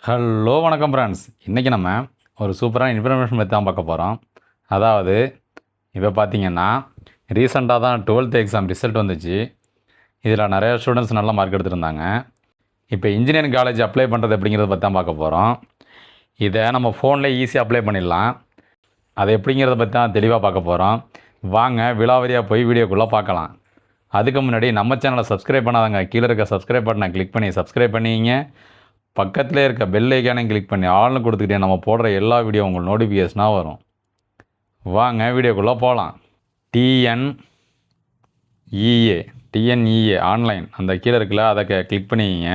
Hello வணக்கம் friends. இன்றைக்கி நம்ம ஒரு சூப்பரான இன்ஃபர்மேஷன் பற்றி தான் பார்க்க போகிறோம். அதாவது இப்போ பார்த்தீங்கன்னா ரீசெண்டாக தான் 12th எக்ஸாம் ரிசல்ட் வந்துச்சு. இதில் நிறையா ஸ்டூடெண்ட்ஸ் நல்ல மார்க் எடுத்திருந்தாங்க. இப்போ இன்ஜினியரிங் காலேஜ் அப்ளை பண்ணுறது எப்படிங்கிறத பற்றி தான் பார்க்க போகிறோம். இதை நம்ம ஃபோன்லேயே ஈஸியாக அப்ளை பண்ணிடலாம். அது எப்படிங்கிறத பற்றி தான் தெளிவாக பார்க்க போகிறோம். வாங்க விலாவரியாக போய் வீடியோக்குள்ளே பார்க்கலாம். அதுக்கு முன்னாடி நம்ம சேனலை சப்ஸ்கிரைப் பண்ணாதங்க, கீழே இருக்க சப்ஸ்கிரைப் பட்டனை கிளிக் பண்ணி சப்ஸ்கிரைப் பண்ணிங்க. பக்கத்தில் இருக்க பெல் ஐக்கானையும் கிளிக் பண்ணி ஆல்னு கொடுத்துக்கிட்டே நம்ம போடுற எல்லா வீடியோ உங்களுக்கு நோட்டிஃபிகேஷனாக வரும். வாங்க வீடியோக்குள்ளே போகலாம். டிஎன்இஏ ஆன்லைன் அந்த கீழே இருக்குல்ல, அதை கிளிக் பண்ணிக்கிங்க.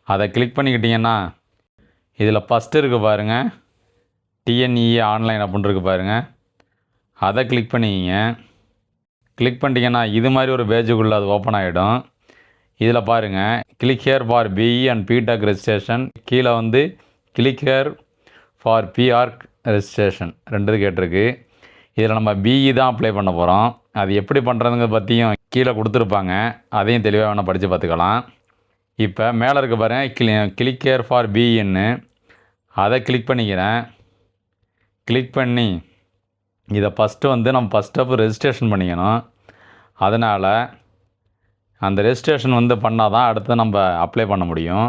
அதை கிளிக் பண்ணிக்கிட்டிங்கன்னா இதில் ஃபஸ்ட்டு இருக்குது பாருங்கள், டிஎன்இஏ ஆன்லைன் அப்படின்னு இருக்குது பாருங்கள், அதை கிளிக் பண்ணிக்கிங்க. கிளிக் பண்ணிட்டீங்கன்னா இது மாதிரி ஒரு பேஜுக்குள்ளே அது ஓப்பன் ஆகிடும். இதில் பாருங்கள், click here for BE and B Tech registration, கீழே வந்து click here for B Arch registration ரெண்டு கேட்டிருக்கு. இதில் நம்ம பிஇ தான் அப்ளை பண்ண போகிறோம். அது எப்படி பண்ணுறதுங்க பற்றியும் கீழே கொடுத்துருப்பாங்க, அதையும் தெளிவாக வேணால் படித்து பார்த்துக்கலாம். இப்போ மேலே இருக்க பாருங்கள், கிளிக் ஹியர் ஃபார் பிஇன்னு, அதை கிளிக் பண்ணிக்கிறேன். கிளிக் பண்ணி இதை ஃபஸ்ட்டு வந்து நம்ம ஃபஸ்ட் ஸ்டெப் ரெஜிஸ்ட்ரேஷன் பண்ணிக்கணும். அதனால் அந்த ரெஜிஸ்ட்ரேஷன் வந்து பண்ணால் தான் அடுத்து நம்ம அப்ளை பண்ண முடியும்.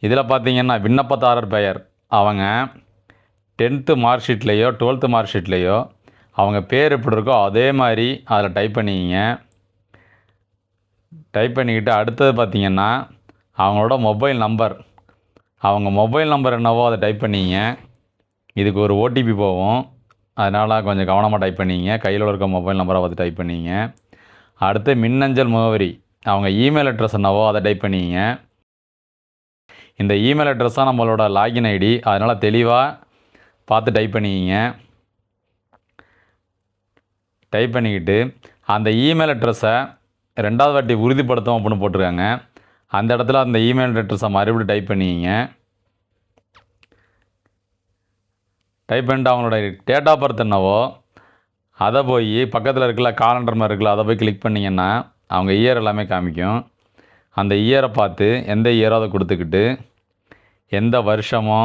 இதில் பார்த்திங்கன்னா விண்ணப்பதாரர் பெயர் அவங்க 10th மார்க் ஷீட்லேயோ 12th மார்க் ஷீட்லேயோ அவங்க பேர் எப்படி இருக்கோ அதே மாதிரி அதில் டைப் பண்ணிக்கிங்க. டைப் பண்ணிக்கிட்டு அடுத்தது பார்த்திங்கன்னா அவங்களோட மொபைல் நம்பர், அவங்க மொபைல் நம்பர் என்னவோ அதை டைப் பண்ணிங்க. இதுக்கு ஒரு ஓடிபி போகும், அதனால் கொஞ்சம் கவனமாக டைப் பண்ணிங்க. கையில் இருக்க மொபைல் நம்பரை பார்த்து டைப் பண்ணிங்க. அடுத்து மின்னஞ்சல் முகவரி, அவங்க இமெயில் அட்ரஸ் என்னவோ அதை டைப் பண்ணிங்க. இந்த இமெயில் அட்ரஸ் தான் நம்மளோட லாகின் ஐடி, அதனால் தெளிவாக பார்த்து டைப் பண்ணிக்கிங்க. டைப் பண்ணிக்கிட்டு அந்த இமெயில் அட்ரஸை 2வது வாட்டி உறுதிப்படுத்தும் அப்படின்னு போட்டிருக்காங்க. அந்த இடத்துல அந்த இமெயில் அட்ரஸை மறுபடியும் டைப் பண்ணிக்கிங்க. டைப் பண்ணிட்டு அவங்களோட டேட் ஆஃப் பர்த் என்னவோ அதை போய் பக்கத்தில் இருக்கல காலண்டர் மாதிரி இருக்குல்ல, அதை போய் கிளிக் பண்ணிங்கன்னா அவங்க இயர் எல்லாமே காமிக்கும். அந்த இயரை பார்த்து எந்த இயரோ அதை கொடுத்துக்கிட்டு, எந்த வருஷமோ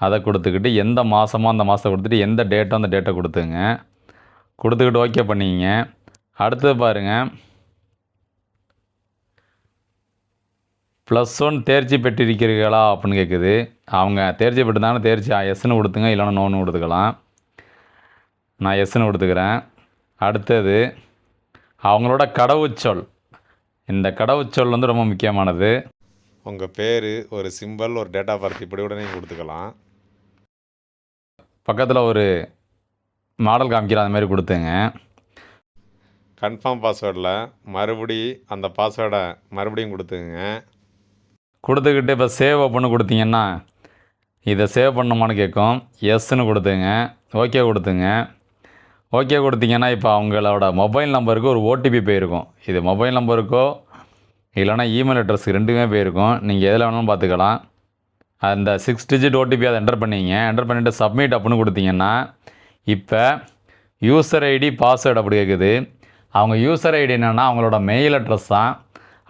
அதை கொடுத்துக்கிட்டு, எந்த மாதமோ அந்த மாதத்தை கொடுத்துட்டு, எந்த டேட்டோ அந்த டேட்டை கொடுத்துங்க. கொடுத்துக்கிட்டு ஓகே பண்ணிங்க. அடுத்தது பாருங்கள், +1 தேர்ச்சி பெற்றிருக்கிறீர்களா அப்படின்னு கேட்குது. அவங்க தேர்ச்சி பெற்றிருந்தாங்கன்னா தேர்ச்சி எஸ்ன்னு கொடுத்துங்க, இல்லைன்னா நோன்னு கொடுத்துக்கலாம். நான் எஸ்ன்னு கொடுத்துக்கிறேன். அடுத்தது அவங்களோட கடவுச்சொல், இந்த கடவுச்சொல் வந்து ரொம்ப முக்கியமானது. உங்கள் பேர், ஒரு சிம்பிள், ஒரு டேட் ஆஃப் பர்த் இப்படி கூட நீங்கள் கொடுத்துக்கலாம். பக்கத்தில் ஒரு மாடல் காமிக்கிற அந்த மாதிரி கொடுத்துங்க. கன்ஃபார்ம் பாஸ்வேர்டில் அந்த பாஸ்வேர்டை மறுபடியும் கொடுத்துங்க. கொடுத்துக்கிட்டு இப்போ சேவ் அப்படின்னு கொடுத்தீங்கன்னா இதை சேவ் பண்ணணுமான்னு கேட்கும். எஸ்ன்னு கொடுத்துங்க, ஓகே கொடுத்துங்க. ஓகே கொடுத்தீங்கன்னா இப்போ அவங்களோட மொபைல் நம்பருக்கு ஒரு ஓடிபி போயிருக்கும். இது மொபைல் நம்பருக்கோ இல்லைனா இமெயில் அட்ரஸுக்கு ரெண்டுமே போயிருக்கும். நீங்கள் எதில் வேணாலும் பார்த்துக்கலாம். அந்த 6 டிஜிட் ஓடிபி அதை என்டர் பண்ணிங்க. என்டர் பண்ணிவிட்டு சப்மிட் அப்படின்னு கொடுத்தீங்கன்னா இப்போ யூசர் ஐடி பாஸ்வேர்டு அப்படி கேட்குது. அவங்க யூசர் ஐடி என்னென்னா அவங்களோட மெயில் அட்ரஸ் தான்.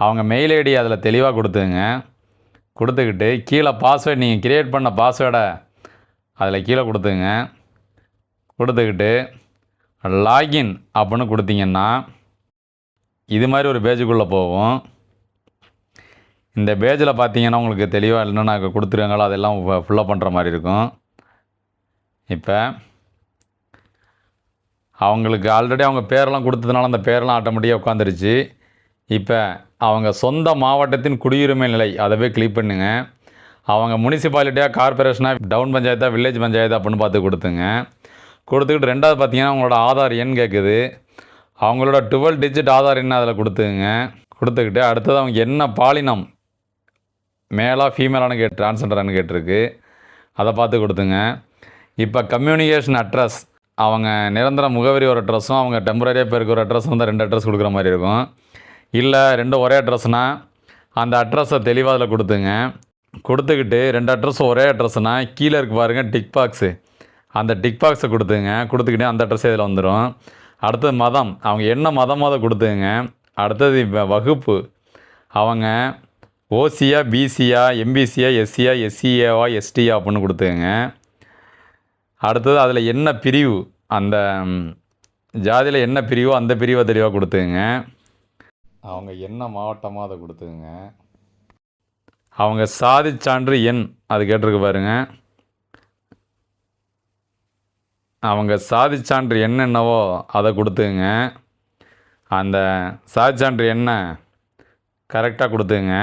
அவங்க மெயில் ஐடி அதில் தெளிவாக கொடுத்துங்க. கொடுத்துக்கிட்டு கீழே பாஸ்வேர்டு, நீங்கள் க்ரியேட் பண்ண பாஸ்வேர்டை அதில் கீழே கொடுத்துங்க. கொடுத்துக்கிட்டு லாகின் அப்படின்னு கொடுத்தீங்கன்னா இது மாதிரி ஒரு பேஜுக்குள்ளே போகும். இந்த பேஜில் பார்த்தீங்கன்னா உங்களுக்கு தெளிவாக என்னென்ன கொடுத்துருக்காங்களோ அதெல்லாம் ஃபுல்லப் பண்ணுற மாதிரி இருக்கும். இப்போ அவங்களுக்கு ஆல்ரெடி அவங்க பேரெல்லாம் கொடுத்ததுனால அந்த பேரெல்லாம் ஆட்டோமேட்டிக்காக உட்காந்துருச்சு. இப்போ அவங்க சொந்த மாவட்டத்தின் குடியுரிமை நிலை அதை போய் கிளிக் பண்ணுங்க. அவங்க முனிசிபாலிட்டியாக, கார்பரேஷனாக, டவுன் பஞ்சாயத்தாக, வில்லேஜ் பஞ்சாயத்து அப்படின்னு பார்த்து கொடுத்துங்க. கொடுத்துக்கிட்டு 2வது பார்த்தீங்கன்னா அவங்களோட ஆதார் எண் கேட்குது. அவங்களோட 12 டிஜிட் ஆதார் எண் அதில் கொடுத்துங்க. கொடுத்துக்கிட்டு அடுத்தது அவங்க என்ன பாலினம், மேலா ஃபீமேலானு டிரான்ஸ்ஜெண்டரானு கேட்டிருக்கு, அதை பார்த்து கொடுத்துங்க. இப்போ கம்யூனிகேஷன் அட்ரஸ், அவங்க நிரந்தர முகவரி ஒரு அட்ரஸும் அவங்க டெம்பரரியாக பேருக்கு ஒரு அட்ரஸும் வந்து 2 அட்ரஸ் கொடுக்குற மாதிரி இருக்கும். இல்லை 2 ஒரே அட்ரஸ்னால் அந்த அட்ரஸை தெளிவாக அதில் கொடுத்துங்க. கொடுத்துக்கிட்டு 2 அட்ரஸும் ஒரே அட்ரஸ்னால் கீழே இருக்கு பாருங்கள் டிக் பாக்ஸு, அந்த டிக் பாக்ஸை கொடுத்துங்க. கொடுத்துக்கிட்டே அந்த அட்ரஸே இதில் வந்துடும். அடுத்தது மதம், அவங்க என்ன மதமோ அதை கொடுத்துங்க. அடுத்தது இப்போ வகுப்பு, அவங்க ஓசியா, பிசியா, எம்பிசியா, எஸ்சியா, எஸ்சிஏவா, எஸ்டியா அப்படின்னு கொடுத்துங்க. அடுத்தது அதில் என்ன பிரிவு, அந்த ஜாதியில் என்ன பிரிவோ அந்த பிரிவை தெளிவாக கொடுத்துங்க. அவங்க என்ன மாவட்டமோ அதை கொடுத்துங்க. அவங்க சாதிச்சான்று எண் அது கேட்டிருக்கு பாருங்க. அவங்க சாதிச்சான்று எண் என்னவோ அதை கொடுத்துங்க. அந்த சாதிச்சான்று என்ன கரெக்டாக கொடுத்துங்க.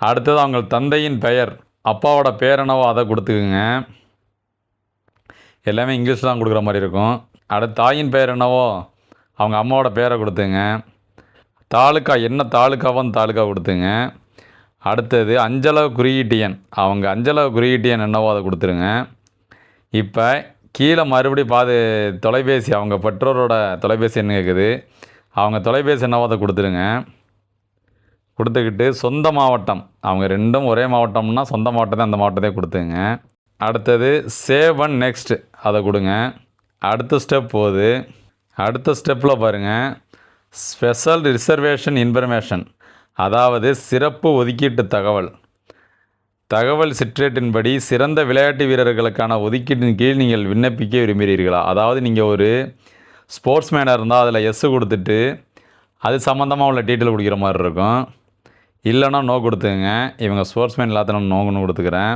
அடுத்தது அவங்க தந்தையின் பெயர், அப்பாவோட பேர் என்னவோ அதை கொடுத்துக்குங்க. எல்லாமே இங்கிலீஷில் தான் கொடுக்குற மாதிரி இருக்கும். அடுத்து தாயின் பெயர் என்னவோ அவங்க அம்மாவோட பேரை கொடுத்துங்க. தாலுக்கா என்ன தாலுக்காவோ அந்த தாலுக்கா கொடுத்துங்க. அடுத்தது அஞ்சலக குறியீட்டு எண், அவங்க அஞ்சலக குறியீட்டு எண் என்னவோ அதை கொடுத்துருங்க. இப்போ கீழே மறுபடியும் தொலைபேசி, அவங்க பெற்றோரோட தொலைபேசி எண் கேட்குது. அவங்க தொலைபேசி என்னவோ அதை கொடுத்துருங்க. கொடுத்துக்கிட்டு சொந்த மாவட்டம், அவங்க ரெண்டும் ஒரே மாவட்டம்னா சொந்த மாவட்டத்தை அந்த மாவட்டத்தை கொடுத்துங்க. அடுத்தது சேவ் அண்ட் நெக்ஸ்ட் அதை கொடுங்க. அடுத்த ஸ்டெப் போகுது. அடுத்த ஸ்டெப்பில் பாருங்கள், ஸ்பெஷல் ரிசர்வேஷன் இன்ஃபர்மேஷன், அதாவது சிறப்பு ஒதுக்கீட்டு தகவல் சிற்றேட்டின்படி சிறந்த விளையாட்டு வீரர்களுக்கான ஒதுக்கீட்டின் கீழ் நீங்கள் விண்ணப்பிக்க விரும்புகிறீர்களா? அதாவது நீங்கள் ஒரு ஸ்போர்ட்ஸ் மேனாக இருந்தால் அதில் எஸ் கொடுத்துட்டு அது சம்மந்தமாக உள்ள டீட்டெயில் கொடுக்குற மாதிரி இருக்கும். இல்லைனா நோ கொடுத்துங்க. இவங்க ஸ்போர்ட்ஸ் மேன் எல்லாத்தையும் நோன்னு கொடுத்துக்கிறேன்.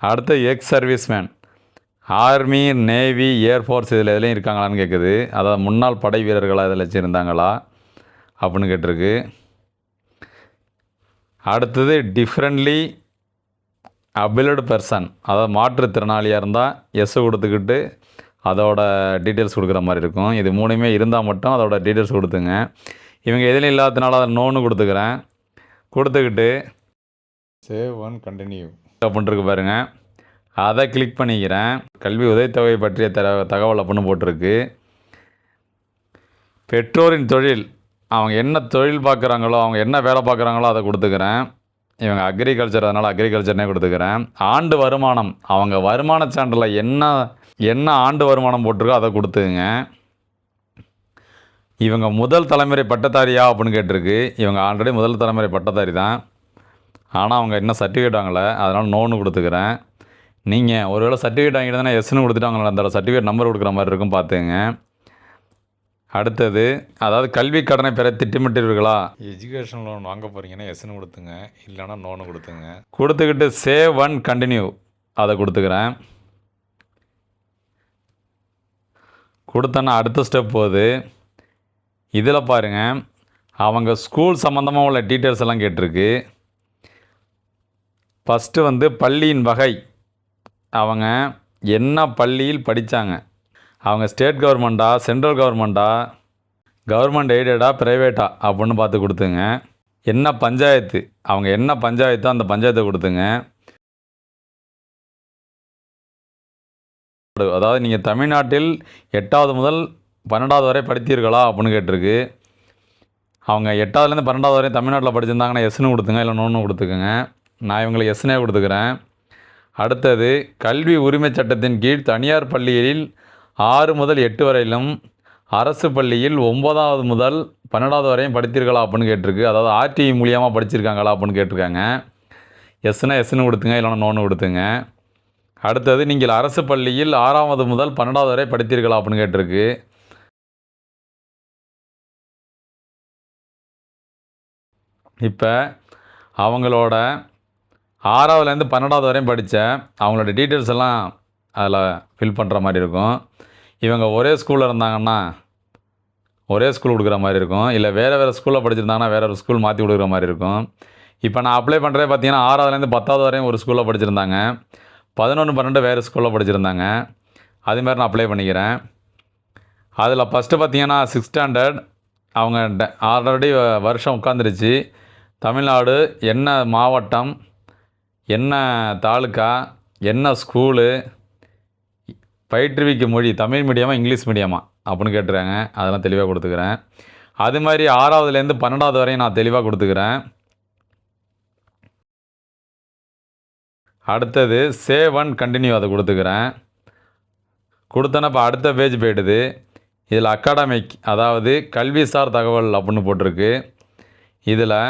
அடுத்து ex service man, army, navy, air force இதில் எதுலேயும் இருக்காங்களான்னு கேட்குது. அதாவது முன்னாள் படை வீரர்களாக இதில் வச்சுருந்தாங்களா அப்படின்னு கேட்டிருக்கு. அடுத்தது டிஃப்ரெண்ட்லி அபிலடு பர்சன், அதாவது மாற்றுத்திறனாளியாக இருந்தால் எஸ் கொடுத்துக்கிட்டு அதோட டீட்டெயில்ஸ் கொடுக்குற மாதிரி இருக்கும். இது மூணுமே இருந்தால் மட்டும் அதோட டீட்டெயில்ஸ் கொடுத்துங்க. இவங்க எதுலையும் இல்லாததுனால அதை நோன்னு கொடுத்துக்கிறேன். கொடுத்துக்கிட்டு சேவ் அண்ட் கண்டினியூ அப்படின்ட்டுருக்கு பாருங்கள், அதை கிளிக் பண்ணிக்கிறேன். கல்வி உதவித்தொகை பற்றிய தகவல் அப்படின்னு போட்டிருக்கு. பெற்றோரின் தொழில், அவங்க என்ன தொழில் பார்க்குறாங்களோ, அவங்க என்ன வேலை பார்க்குறாங்களோ அதை கொடுத்துக்கிறேன். இவங்க அக்ரிகல்ச்சர், அதனால் அக்ரிகல்ச்சர்னே கொடுத்துக்கிறேன். ஆண்டு வருமானம், அவங்க வருமான சான்றில் என்ன ஆண்டு வருமானம் போட்டிருக்கோ அதை கொடுத்துங்க. இவங்க முதல் தலைமுறை பட்டதாரியா அப்படின்னு கேட்டிருக்கு. இவங்க ஆல்ரெடி முதல் தலைமுறை பட்டதாரி தான், ஆனால் அவங்க இன்னும் சர்டிஃபிகேட் வாங்கலை, அதனால் நோன்னு கொடுத்துக்கிறேன். நீங்கள் ஒருவேளை சர்டிஃபிகேட் வாங்கிட்டு எஸ்ன்னு கொடுத்துட்டு அவங்கள அந்த சர்டிஃபிகேட் நம்பர் கொடுக்குற மாதிரி இருக்கும், பார்த்துங்க. அடுத்தது, அதாவது கல்வி கடனை பெற திட்டமிட்டீர்களா? எஜுகேஷன் லோன் வாங்க போகிறீங்கன்னா எஸ்ன்னு கொடுத்துங்க, இல்லைனா நோன்னு கொடுத்துங்க. கொடுத்துக்கிட்டு சேவ் அண்ட் கண்டினியூ அதை கொடுத்துக்கிறேன். கொடுத்தோன்னா அடுத்த ஸ்டெப் போகுது. இதில் பாருங்கள், அவங்க ஸ்கூல் சம்மந்தமாக உள்ள டீட்டெயில்ஸ் எல்லாம் கேட்டிருக்கு. ஃபஸ்ட்டு பள்ளியின் வகை, அவங்க என்ன பள்ளியில் படித்தாங்க, அவங்க ஸ்டேட் கவர்மெண்ட்டா, சென்ட்ரல் கவர்மெண்ட்டா, கவர்மெண்ட் எய்டடா, ப்ரைவேட்டா அப்படின்னு பார்த்து கொடுத்துங்க. என்ன பஞ்சாயத்து, அவங்க என்ன பஞ்சாயத்தோ அந்த பஞ்சாயத்தை கொடுத்துங்க. அதாவது நீங்கள் தமிழ்நாட்டில் 8வது முதல் 12வது வரை படித்தீர்களா அப்படின்னு கேட்டிருக்கு. அவங்க 8வதுலேருந்து 12வது வரையும் தமிழ்நாட்டில் படிச்சிருந்தாங்கன்னா எஸ்ன்னு கொடுத்துங்க, இல்லை நோன்னு கொடுத்துக்குங்க. நான் இவங்களை எஸ்னே கொடுத்துக்கிறேன். அடுத்தது, கல்வி உரிமை சட்டத்தின் கீழ் தனியார் பள்ளியில் 6 முதல் 8 வரையிலும், அரசு பள்ளியில் 9வது முதல் 12வது வரையும் படித்தீர்களா அப்படின்னு கேட்டிருக்கு. அதாவது ஆர்டிஇ மூலியமாக படிச்சிருக்காங்களா அப்படின்னு கேட்டிருக்காங்க. எஸ்னா எஸ்ன்னு கொடுத்துங்க, இல்லைனா நோன்னு கொடுத்துங்க. அடுத்தது, நீங்கள் அரசு பள்ளியில் 6வது முதல் 12வது வரை படித்தீர்களா அப்படின்னு கேட்டிருக்கு. இப்போ அவங்களோட 6வதுலேருந்து 12வது வரையும் படித்த அவங்களோட டீட்டெயில்ஸ் எல்லாம் அதில் ஃபில் பண்ணுற மாதிரி இருக்கும். இவங்க ஒரே ஸ்கூலில் இருந்தாங்கன்னா ஒரே ஸ்கூல் கொடுக்குற மாதிரி இருக்கும், இல்லை வேறு ஸ்கூலில் படிச்சிருந்தாங்கன்னா வேறு ஸ்கூல் மாற்றி கொடுக்குற மாதிரி இருக்கும். இப்போ நான் அப்ளை பண்ணுறதே பார்த்தீங்கன்னா 6வதுலேருந்து 10வது வரையும் ஒரு ஸ்கூலில் படிச்சிருந்தாங்க, 11, 12 வேறு ஸ்கூலில் படிச்சிருந்தாங்க. அதுமாதிரி நான் அப்ளை பண்ணிக்கிறேன். அதில் ஃபஸ்ட்டு பார்த்தீங்கன்னா 6th ஸ்டாண்டர்ட், அவங்க ஆல்ரெடி வருஷம் உட்காந்துருச்சு. தமிழ்நாடு, என்ன மாவட்டம், என்ன தாலுக்கா, என்ன ஸ்கூலு, பயிற்றுவிக்கும் மொழி தமிழ் மீடியமா இங்கிலீஷ் மீடியமா அப்படின்னு கேட்டுருக்காங்க. அதெல்லாம் தெளிவாக கொடுத்துக்கிறேன். அது மாதிரி 6வதுலேருந்து 12வது வரையும் நான் தெளிவாக கொடுத்துக்கிறேன். அடுத்தது, சேவ் அண்ட் கண்டினியூ அதை கொடுத்துக்கிறேன். கொடுத்தோன்னா இப்போ அடுத்த பேஜ் போய்டுது. இதில் அகாடமிக், அதாவது கல்விசார் தகவல் அப்படின்னு போட்டிருக்கு. இதில்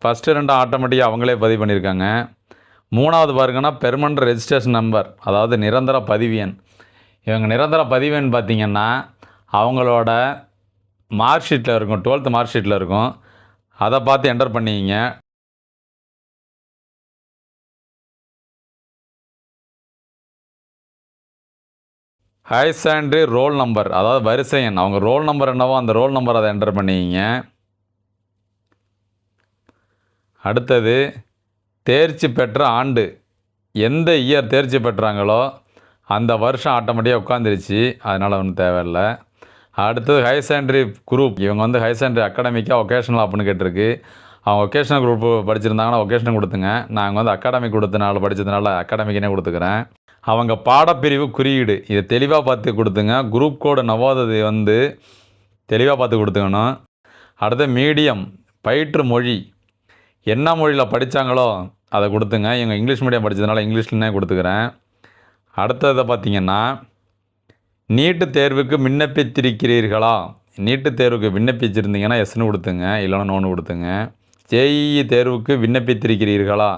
ஃபஸ்ட்டு 2 ஆட்டோமேட்டிக்காக அவங்களே பதிவு பண்ணியிருக்காங்க. 3வது பாருங்கன்னா பெர்மனண்ட் ரெஜிஸ்ட்ரேஷன் நம்பர், அதாவது நிரந்தர பதிவு எண். இவங்க நிரந்தர பதிவு எண் பார்த்திங்கன்னா அவங்களோட மார்க் ஷீட்டில் இருக்கும், 12th மார்க் ஷீட்டில் இருக்கும். அதை பார்த்து என்டர் பண்ணிக்கிங்க. ஹையர் செகண்டரி ரோல் நம்பர், அதாவது வரிசை எண், அவங்க ரோல் நம்பர் என்னவோ அந்த ரோல் நம்பர் அதை என்டர் பண்ணிக்கிங்க. அடுத்தது தேர்ச்சி பெற்ற ஆண்டு, எந்த இயர் தேர்ச்சி பெற்றாங்களோ அந்த வருஷம் ஆட்டோமேட்டிக்காக உட்காந்துருச்சு, அதனால் ஒன்றும் தேவையில்லை. அடுத்தது ஹையர் செகண்டரி குரூப், இவங்க வந்து ஹையர் செகண்டரி அகாடமிக்காக ஒகேஷனல் அப்படின்னு கேட்டிருக்கு. அவங்க ஒகேஷனல் குரூப் படிச்சிருந்தாங்கன்னா ஒகேஷனல் கொடுத்துங்க. நாங்கள் வந்து அகாடமிக் கொடுத்தனால படித்ததுனால அகாடமிக்குனே கொடுத்துக்கிறேன். அவங்க பாடப்பிரிவு குறியீடு இதை தெளிவாக பார்த்து கொடுத்துங்க. குரூப் கோடு நவோதயை வந்து தெளிவாக பார்த்து கொடுத்துக்கணும். அடுத்து மீடியம், பயிற்று மொழி, என்ன மொழியில் படித்தாங்களோ அதை கொடுத்துங்க. இவங்க இங்கிலீஷ் மீடியம் படித்ததுனால இங்கிலீஷ்லனே கொடுத்துக்கிறேன். அடுத்ததை பார்த்திங்கன்னா நீட்டு தேர்வுக்கு விண்ணப்பித்திருக்கிறீர்களா, நீட்டு தேர்வுக்கு விண்ணப்பிச்சிருந்தீங்கன்னா எஸ்ன்னு கொடுத்துங்க, இல்லைன்னா நோன்னு கொடுத்துங்க. ஜேஇஇ தேர்வுக்கு விண்ணப்பித்திருக்கிறீர்களா,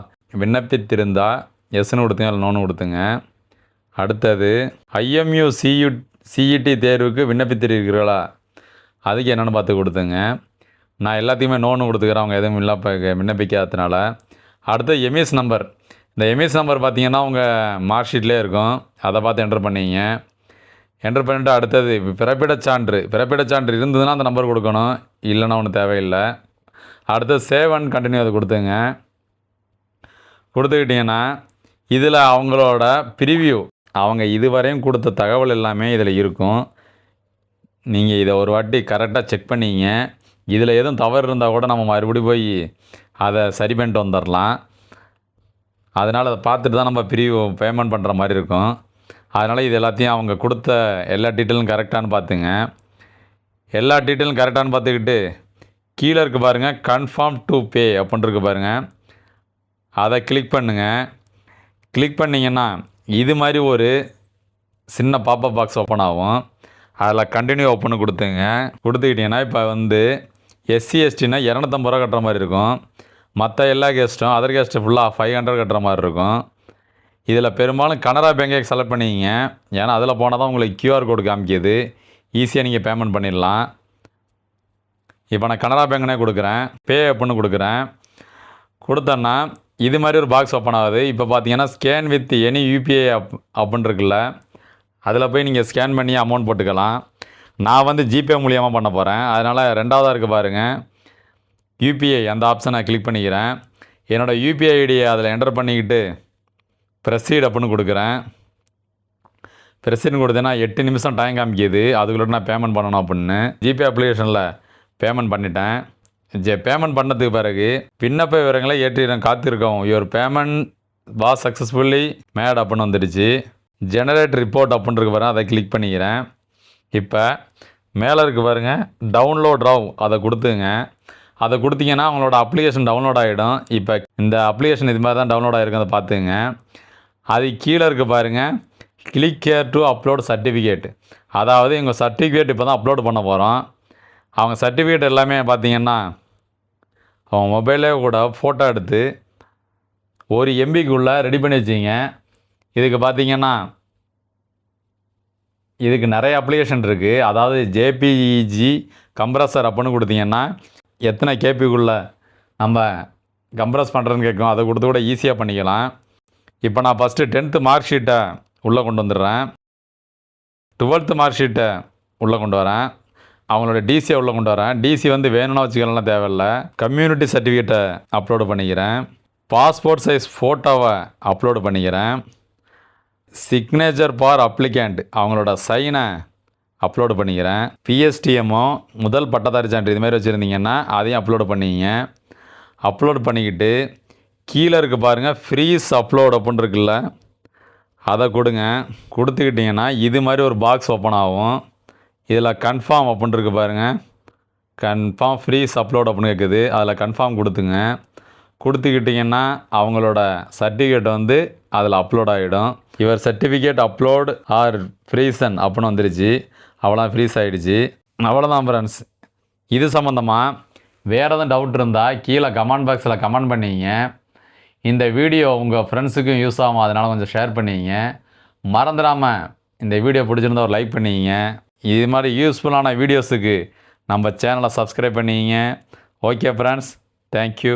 விண்ணப்பித்திருந்தால் எஸ்ன்னு கொடுத்துங்க, இல்லை நோன்னு கொடுத்துங்க. அடுத்தது ஐஎம்யூ சிஇடி தேர்வுக்கு விண்ணப்பித்திருக்கிறீர்களா, அதுக்கு என்னென்னு பார்த்து கொடுத்துங்க. நான் எல்லாத்தையுமே நோன்னு கொடுத்துக்கிறேன், அவங்க எதுவும் இல்லை விண்ணப்பிக்காததுனால. அடுத்து எம்இஎஸ் நம்பர், இந்த எம்இஎஸ் நம்பர் பார்த்திங்கன்னா உங்கள் மார்க் ஷீட்லேயே இருக்கும், அதை பார்த்து என்டர் பண்ணிங்க. என்டர் பண்ணிவிட்டு அடுத்தது பிறப்பிடச் சான்று, பிறப்பிடச் சான்று இருந்ததுன்னா அந்த நம்பர் கொடுக்கணும், இல்லைன்னா ஒன்றும் தேவையில்லை. அடுத்தது சேவ் அண்ட் கண்டினியூ அதை கொடுத்துங்க. கொடுத்துக்கிட்டிங்கன்னா இதில் அவங்களோட ப்ரிவியூ, அவங்க இதுவரையும் கொடுத்த தகவல் எல்லாமே இதில் இருக்கும். நீங்கள் இதை ஒரு வாட்டி கரெக்டாக செக் பண்ணிங்க. இதில் எதுவும் தவறு இருந்தால் கூட நம்ம மறுபடியும் போய் அதை சரி பண்ணிட்டு வந்துடலாம். அதனால் அதை பார்த்துட்டு தான் நம்ம ப்ரிவியூ பேமெண்ட் பண்ணுற மாதிரி இருக்கும். அதனால் இது எல்லாத்தையும் அவங்க கொடுத்த எல்லா டீட்டெயிலும் கரெக்டானு பார்த்துங்க. எல்லா டீட்டெயிலும் கரெக்டானு பார்த்துக்கிட்டு கீழே இருக்கு பாருங்கள், கன்ஃபார்ம் டு பே அப்படின்னு இருக்கு பாருங்கள், அதை கிளிக் பண்ணுங்கள். கிளிக் பண்ணிங்கன்னா இது மாதிரி ஒரு சின்ன பாப்பப் பாக்ஸ் ஓப்பன் ஆகும். அதில் கண்டினியூ ஓப்பன் கொடுத்துங்க. கொடுத்துக்கிட்டிங்கன்னா இப்போ வந்து எஸ்சி எஸ்டினா 250 ரூபா கட்டுற மாதிரி இருக்கும். மற்ற எல்லா கெஸ்ட்டும் அதர் கெஸ்ட்டு ஃபுல்லாக 500 கட்டுற மாதிரி இருக்கும். இதில் பெரும்பாலும் கனரா பேங்கை செலக்ட் பண்ணிக்கிங்க, ஏன்னா அதில் போனால் தான் உங்களுக்கு கியூஆர் கோடு காமிக்கிது, ஈஸியாக நீங்கள் பேமெண்ட் பண்ணிடலாம். இப்போ நான் கனரா பேங்க்னே கொடுக்குறேன், பே அப்படின்னு கொடுக்குறேன். கொடுத்தேன்னா இது மாதிரி ஒரு பாக்ஸ் ஓப்பன் ஆகுது. இப்போ பார்த்தீங்கன்னா ஸ்கேன் வித் எனி யூபிஐ அப்படின்னு இருக்குல்ல, அதில் போய் நீங்கள் ஸ்கேன் பண்ணி அமௌண்ட் போட்டுக்கலாம். நான் வந்து ஜிபே மூலியமாக பண்ண போகிறேன், அதனால் 2வதாக இருக்குது பாருங்கள் யூபிஐ, அந்த ஆப்ஷனை கிளிக் பண்ணிக்கிறேன். என்னோடய யூபிஐ ஐடியை அதில் என்டர் பண்ணிக்கிட்டு ப்ரெசீட் அப்படின்னு கொடுக்குறேன். ப்ரெசீட்னு கொடுத்தேன்னா 8 நிமிஷம் டைம் காமிக்கிது, அதுக்குள்ளே நான் பேமெண்ட் பண்ணணும் அப்படின்னு. ஜிபே அப்ளிகேஷனில் பேமெண்ட் பண்ணிட்டேன். பேமெண்ட் பண்ணதுக்கு பிறகு விண்ணப்ப விவரங்களை ஏற்றிடம் காத்திருக்கவும், your payment was successfully made அப்படின்னு வந்துடுச்சு. ஜெனரேட் ரிப்போர்ட் அப்படின்னு இருக்கு பாருங்கள், அதை கிளிக் பண்ணிக்கிறேன். இப்போ மேலே இருக்குது பாருங்கள் டவுன்லோட் ராவ், அதை கொடுத்துங்க. அதை கொடுத்தீங்கன்னா அவங்களோட அப்ளிகேஷன் டவுன்லோட் ஆகிடும். இப்போ இந்த அப்ளிகேஷன் இது மாதிரி தான் டவுன்லோட் ஆகிருக்கும், அதை பார்த்துங்க. அது கீழே இருக்குது பாருங்கள் click here to upload certificate, அதாவது எங்கள் சர்டிஃபிகேட் இப்போ தான் அப்லோட் பண்ண போகிறோம். அவங்க சர்டிஃபிகேட் எல்லாமே பார்த்திங்கன்னா அவங்க மொபைலே கூட ஃபோட்டோ எடுத்து 1 MBக்குள்ளே ரெடி பண்ணி வச்சிங்க. இதுக்கு பார்த்திங்கன்னா இதுக்கு நிறைய அப்ளிகேஷன் இருக்குது, அதாவது ஜேபிஇஜி கம்ப்ரஸர் அப்படின்னு கொடுத்தீங்கன்னா எத்தனை கேபிக்குள்ளே நம்ம கம்ப்ரஸ் பண்ணுறதுன்னு கேட்கும், அதை கொடுத்து கூட ஈஸியாக பண்ணிக்கலாம். இப்போ நான் ஃபஸ்ட்டு 10th மார்க் ஷீட்டை உள்ளே கொண்டு வந்துடுறேன், 12th மார்க் ஷீட்டை உள்ளே கொண்டு வரேன், அவங்களோட டிசியை உள்ளே கொண்டு வரேன். டிசி வந்து வேணும்னா வச்சுக்கலாம், தேவையில்லை. கம்யூனிட்டி சர்டிஃபிகேட்டை அப்லோடு பண்ணிக்கிறேன். பாஸ்போர்ட் சைஸ் ஃபோட்டோவை அப்லோடு பண்ணிக்கிறேன். சிக்னேச்சர் ஃபார் அப்ளிகண்ட், அவங்களோட சைனை அப்லோடு பண்ணிக்கிறேன். பிஎஸ்டிஎம்மோ முதல் பட்டதாரி சான்று இதுமாதிரி வச்சுருந்தீங்கன்னா அதையும் அப்லோடு பண்ணிங்க. அப்லோடு பண்ணிக்கிட்டு கீழே இருக்க பாருங்கள் ஃப்ரீஸ் அப்லோட் அப்படின்னு இருக்குல்ல, அதை கொடுங்க. கொடுத்துக்கிட்டிங்கன்னா இது மாதிரி ஒரு பாக்ஸ் ஓப்பன் ஆகும். இதில் கன்ஃபார்ம் அப்படின்னு இருக்கு பாருங்கள், கன்ஃபார்ம் ஃப்ரீஸ் அப்லோட் அப்படின்னு கேட்குது, அதில் கன்ஃபார்ம் கொடுத்துங்க. கொடுத்துக்கிட்டிங்கன்னா அவங்களோட சர்டிஃபிகேட் வந்து அதில் அப்லோட் ஆகிடும். யுவர் சர்டிஃபிகேட் அப்லோட் ஆர் ஃப்ரீசன் அப்படின்னு வந்துருச்சு, அவ்வளோ ஃப்ரீஸ் ஆகிடுச்சு. அவ்வளோதான் ஃப்ரெண்ட்ஸ். இது சம்மந்தமாக வேறு எதுவும் டவுட் இருந்தால் கீழே கமெண்ட் பாக்ஸில் கமெண்ட் பண்ணிங்க. இந்த வீடியோ உங்கள் ஃப்ரெண்ட்ஸுக்கும் யூஸ் ஆகும், அதனால் கொஞ்சம் ஷேர் பண்ணிங்க. மறந்துடாமல் இந்த வீடியோ பிடிச்சிருந்தா ஒரு லைக் பண்ணிங்க. இது மாதிரி யூஸ்ஃபுல்லான வீடியோஸுக்கு நம்ம சேனலை சப்ஸ்கிரைப் பண்ணிங்க. Okay friends, thank you.